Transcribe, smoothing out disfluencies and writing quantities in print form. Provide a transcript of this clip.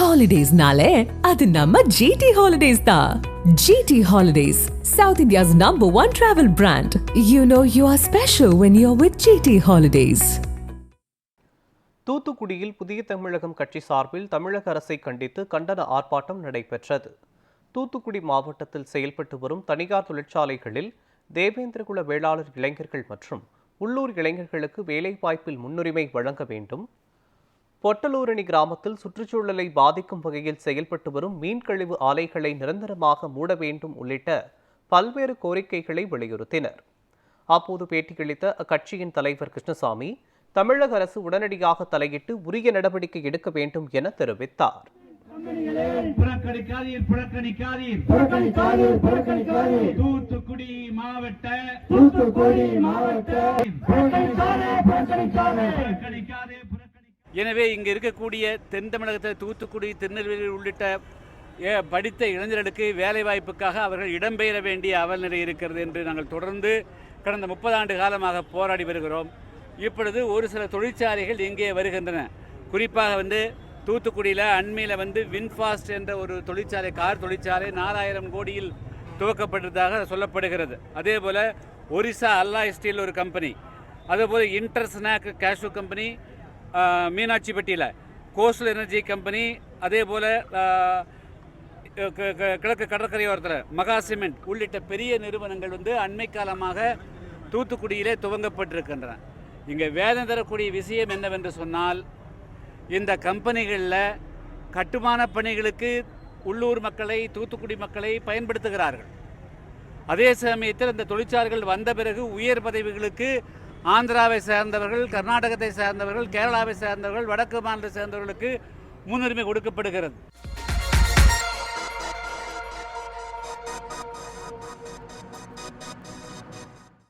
Holidays-nale, adu namma GT Holidays da. GT Holidays, South India's #1 travel brand. You know you are special when you're with GT Holidays. தூத்துக்குடியில் புதிய தமிழகம் கட்சி சார்பில் தமிழக அரசை கண்டித்து கண்டன ஆர்ப்பாட்டம் நடைபெற்றது. தூத்துக்குடி மாவட்டத்தில் செயல்பட்டு வரும் தனியார் தொழிற்சாலைகளில் தேவேந்திரகுல வேளாளர் இளைஞர்கள் மற்றும் உள்ளூர் இளைஞர்களுக்கு வேலைவாய்ப்பில் முன்னுரிமை வழங்க வேண்டும், பொட்டலூரணி கிராமத்தில் சுற்றுச்சூழலை பாதிக்கும் வகையில் செயல்பட்டு வரும் மீன் கழிவு ஆலைகளை நிரந்தரமாக மூட வேண்டும் உள்ளிட்ட பல்வேறு கோரிக்கைகளை வலியுறுத்தினர். அப்போது பேட்டியளித்த அக்கட்சியின் தலைவர் கிருஷ்ணசாமி, தமிழக அரசு உடனடியாக தலையிட்டு உரிய நடவடிக்கை எடுக்க வேண்டும் என தெரிவித்தார். தூத்துக்குடி மாவட்ட எனவே இங்கு இருக்கக்கூடிய தென் தமிழகத்தில் தூத்துக்குடி, திருநெல்வேலி உள்ளிட்ட படித்த இளைஞர்களுக்கு வேலை வாய்ப்புக்காக அவர்கள் இடம்பெயர வேண்டிய அவல்நிலை இருக்கிறது என்று நாங்கள் தொடர்ந்து கடந்த 30 ஆண்டு காலமாக போராடி வருகிறோம். இப்பொழுது ஒரு சில தொழிற்சாலைகள் இங்கே வருகின்றன. குறிப்பாக தூத்துக்குடியில் அண்மையில் வின்ஃபாஸ்ட் என்ற ஒரு தொழிற்சாலை, கார் தொழிற்சாலை 4000 கோடியில் துவக்கப்பட்டதாக சொல்லப்படுகிறது. அதே போல் ஒரிசா அல்லாய் ஸ்டீல் ஒரு கம்பெனி, அதேபோல் இன்டர்ஸ்நாக் கேஷ்யூ கம்பெனி மீனாட்சிப்பட்டியில், கோஸ்டல் எனர்ஜி கம்பெனி, அதே போல் கிழக்கு கடற்கரையோரத்தில் மகா சிமெண்ட் உள்ளிட்ட பெரிய நிறுவனங்கள் அண்மை காலமாக தூத்துக்குடியிலே துவங்கப்பட்டிருக்கின்றன. இங்கே வேதனை தரக்கூடிய விஷயம் என்னவென்று சொன்னால், இந்த கம்பெனிகளில் கட்டுமான பணிகளுக்கு உள்ளூர் மக்களை, தூத்துக்குடி மக்களை பயன்படுத்துகிறார்கள். அதே சமயத்தில் இந்த தொழிற்சாலைகள் வந்த பிறகு உயர் பதவிகளுக்கு ஆந்திராவை சேர்ந்தவர்கள், கர்நாடகத்தை சேர்ந்தவர்கள், கேரளாவை சேர்ந்தவர்கள், வடக்கு மாநிலத்தை சேர்ந்தவர்களுக்கு முன்னுரிமை கொடுக்கப்படுகிறது.